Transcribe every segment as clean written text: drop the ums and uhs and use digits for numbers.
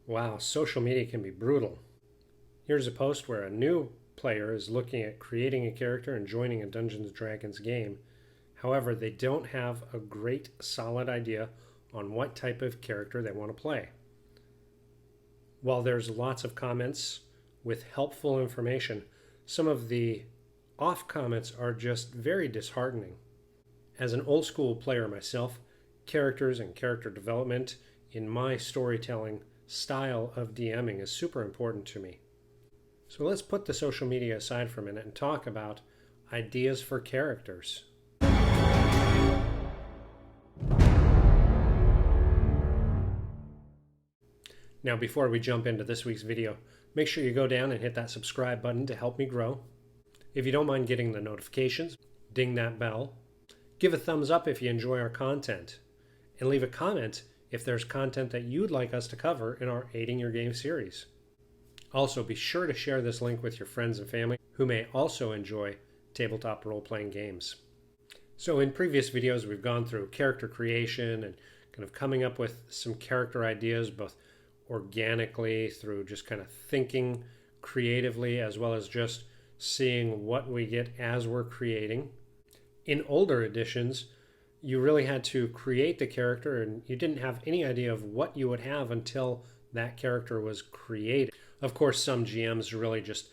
Wow, social media can be brutal. Here's a post where a new player is looking at creating a character and joining a Dungeons and Dragons game. However, they don't have a great solid idea on what type of character they want to play. While there's lots of comments with helpful information, some of the off comments are just very disheartening. As an old school player myself, characters and character development in my storytelling style of DMing is super important to me. So let's put the social media aside for a minute and talk about ideas for characters. Now, before we jump into this week's video, make sure you go down and hit that subscribe button to help me grow. If you don't mind getting the notifications, ding that bell. Give a thumbs up if you enjoy our content. And leave a comment if there's content that you'd like us to cover in our Aiding Your Game series. Also, be sure to share this link with your friends and family who may also enjoy tabletop role-playing games. So in previous videos, we've gone through character creation and kind of coming up with some character ideas, both organically through just kind of thinking creatively, as well as just seeing what we get as we're creating. In older editions, you really had to create the character and you didn't have any idea of what you would have until that character was created. Of course, some GMs really just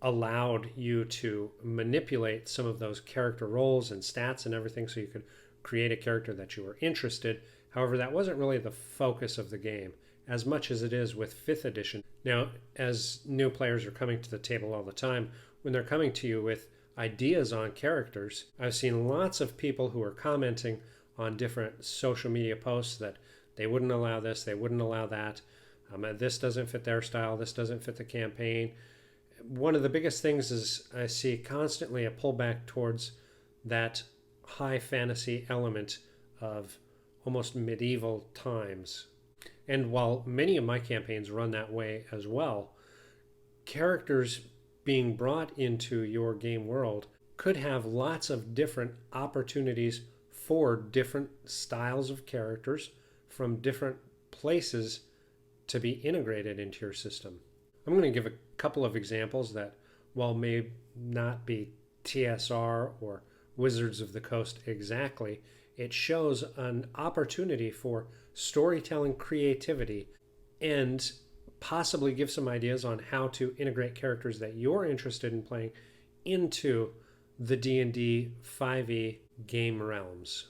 allowed you to manipulate some of those character roles and stats and everything so you could create a character that you were interested. However, that wasn't really the focus of the game as much as it is with 5th edition. Now, as new players are coming to the table all the time, when they're coming to you with ideas on characters, I've seen lots of people who are commenting on different social media posts that they wouldn't allow this, they wouldn't allow that. This doesn't fit their style, this doesn't fit the campaign. One of the biggest things is I see constantly a pullback towards that high fantasy element of almost medieval times. And while many of my campaigns run that way as well, characters being brought into your game world could have lots of different opportunities for different styles of characters from different places to be integrated into your system. I'm going to give a couple of examples that, while may not be TSR or Wizards of the Coast exactly, it shows an opportunity for storytelling creativity and possibly give some ideas on how to integrate characters that you're interested in playing into the D&D 5e game realms.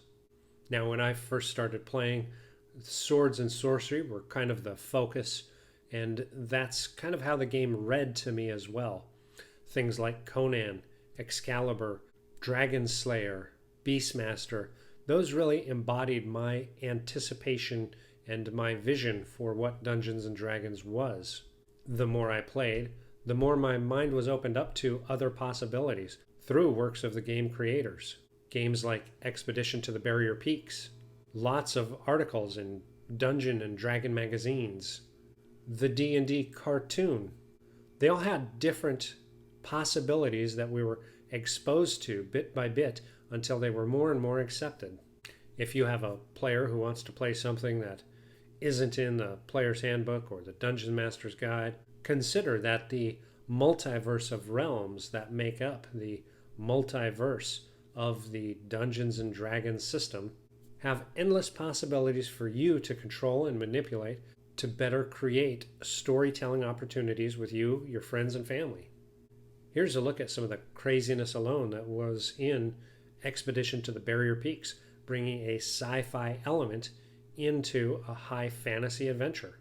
Now, when I first started playing, swords and sorcery were kind of the focus, and that's kind of how the game read to me as well. Things like Conan, Excalibur, Dragon Slayer, Beastmaster, those really embodied my anticipation and my vision for what Dungeons and Dragons was. The more I played, the more my mind was opened up to other possibilities through works of the game creators. Games like Expedition to the Barrier Peaks, lots of articles in Dungeon and Dragon magazines, the D&D cartoon. They all had different possibilities that we were exposed to bit by bit until they were more and more accepted. If you have a player who wants to play something that isn't in the player's handbook or the Dungeon Master's Guide, consider that the multiverse of realms that make up the multiverse of the Dungeons and Dragons system have endless possibilities for you to control and manipulate to better create storytelling opportunities with you, your friends, and family. Here's a look at some of the craziness alone that was in Expedition to the Barrier Peaks, bringing a sci-fi element into a high fantasy adventure.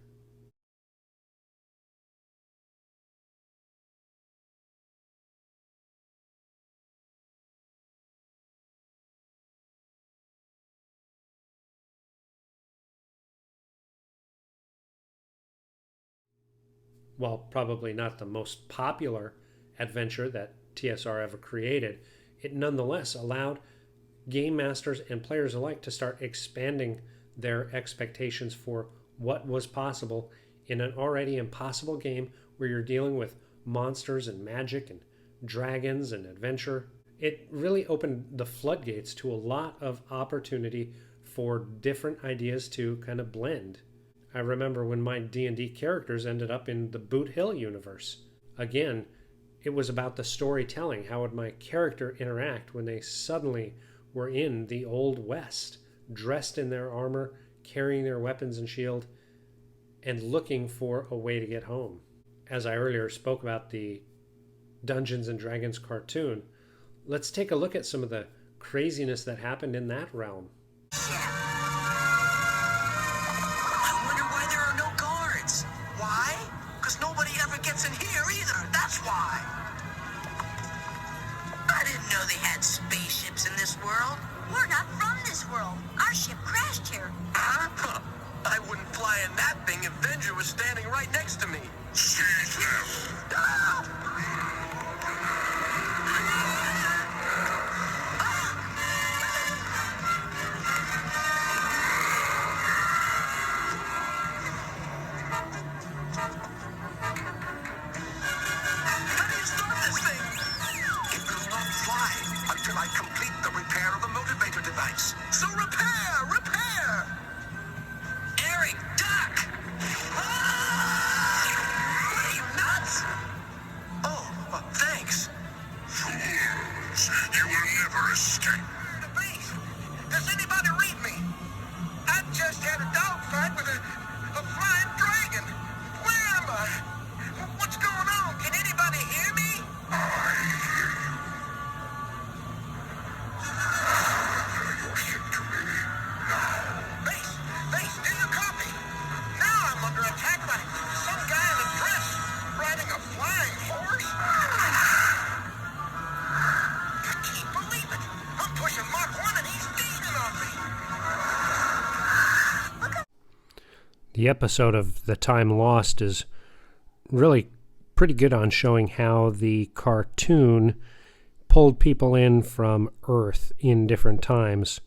While probably not the most popular adventure that TSR ever created, it nonetheless allowed game masters and players alike to start expanding their expectations for what was possible in an already impossible game where you're dealing with monsters and magic and dragons and adventure. It really opened the floodgates to a lot of opportunity for different ideas to kind of blend. I remember when my D&D characters ended up in the Boot Hill universe. Again, it was about the storytelling. How would my character interact when they suddenly were in the Old West, dressed in their armor, carrying their weapons and shield, and looking for a way to get home? As I earlier spoke about the Dungeons and Dragons cartoon, let's take a look at some of the craziness that happened in that realm. I wonder why there are no guards. Why? Because nobody ever gets in here either. That's why. I didn't know they had spaceships in this world. We're not from this world. Our ship crashed here. Huh? I wouldn't fly in that thing if Venger was standing right next to me. Jesus! Until I complete the repair of the motivator device. So repair! Eric, duck! Ah! What are you, nuts? Oh, thanks. Fools, you will never escape. Where to be? Does anybody read me? I just had a dogfight with a flying dragon. Where am I? What's going on? Can anybody hear me? Base, do you copy? Now I'm under attack by some guy in a dress riding a flying horse. I can't believe it. I'm pushing Mach 1 and he's gaining on me. The episode of The Time Lost is really pretty good on showing how the cartoon pulled people in from Earth in different times.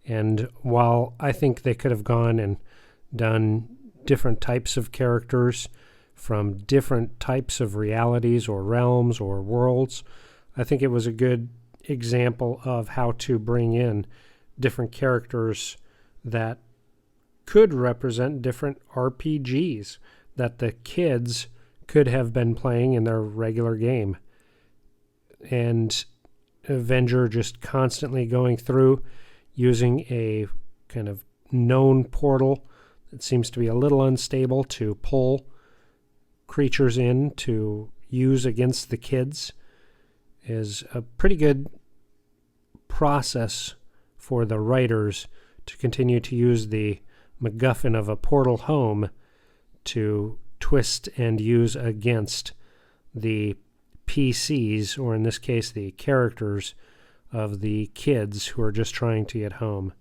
And while I think they could have gone and done different types of characters from different types of realities or realms or worlds, I think it was a good example of how to bring in different characters that could represent different RPGs that the kids could have been playing in their regular game. And Avenger just constantly going through using a kind of known portal that seems to be a little unstable to pull creatures in to use against the kids is a pretty good process for the writers to continue to use the MacGuffin of a portal home to twist and use against the PCs, or in this case the characters of the kids who are just trying to get home.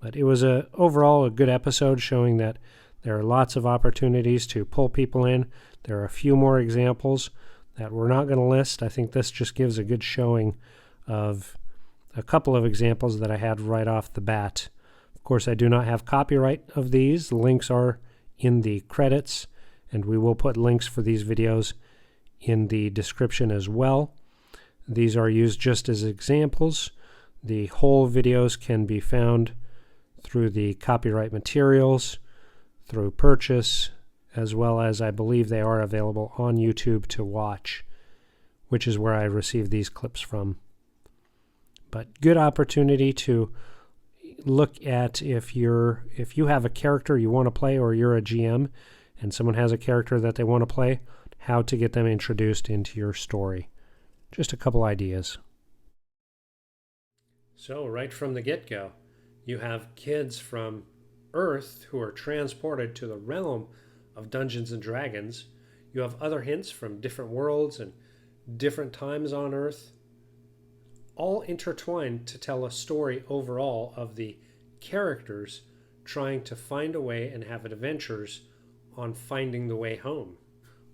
But it was overall a good episode showing that there are lots of opportunities to pull people in. There are a few more examples that we're not going to list. I think this just gives a good showing of a couple of examples that I had right off the bat. Of course, I do not have copyright of these. The links are in the credits, and we will put links for these videos in the description as well. These are used just as examples. The whole videos can be found through the copyright materials, through purchase, as well as I believe they are available on YouTube to watch, which is where I received these clips from. But good opportunity to look at if you have a character you want to play, or you're a GM and someone has a character that they want to play, how to get them introduced into your story. Just a couple ideas. So right from the get-go, you have kids from Earth who are transported to the realm of Dungeons and Dragons. You have other hints from different worlds and different times on Earth, all intertwined to tell a story overall of the characters trying to find a way and have adventures on finding the way home.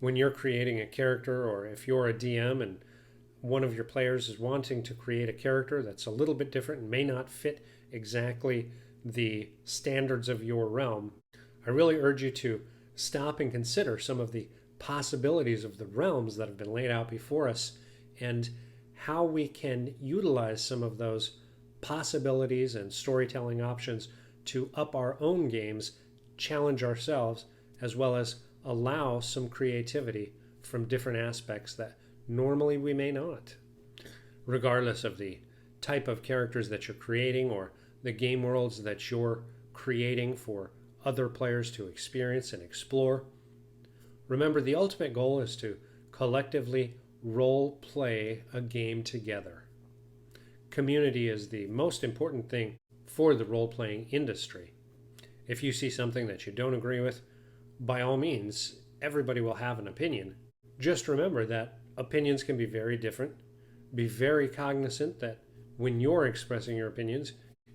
When you're creating a character, or if you're a DM and one of your players is wanting to create a character that's a little bit different and may not fit exactly the standards of your realm, I really urge you to stop and consider some of the possibilities of the realms that have been laid out before us and how we can utilize some of those possibilities and storytelling options to up our own games challenge ourselves, as well as allow some creativity from different aspects that normally we may not. Regardless of the type of characters that you're creating or the game worlds that you're creating for other players to experience and explore, remember the ultimate goal is to collectively role play a game together. Community is the most important thing for the role-playing industry. If you see something that you don't agree with, by all means, everybody will have an opinion. Just remember that opinions can be very different. Be very cognizant that when you're expressing your opinions,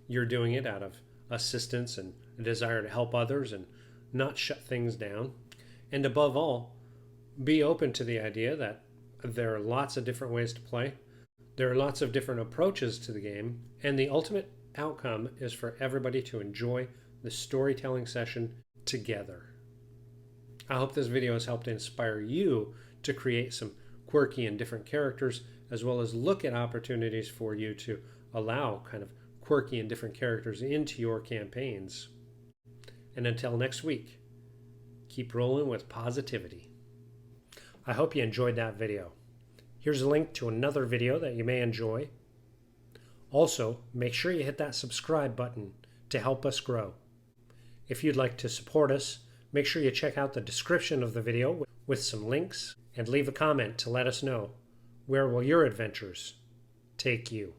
you're doing it out of assistance and a desire to help others and not shut things down. And above all, be open to the idea that there are lots of different ways to play. There are lots of different approaches to the game, and the ultimate outcome is for everybody to enjoy the storytelling session together. I hope this video has helped inspire you to create some quirky and different characters, as well as look at opportunities for you to allow kind of quirky and different characters into your campaigns. And until next week, keep rolling with positivity. I hope you enjoyed that video. Here's a link to another video that you may enjoy. Also, make sure you hit that subscribe button to help us grow. If you'd like to support us, make sure you check out the description of the video with some links and leave a comment to let us know where will your adventures take you.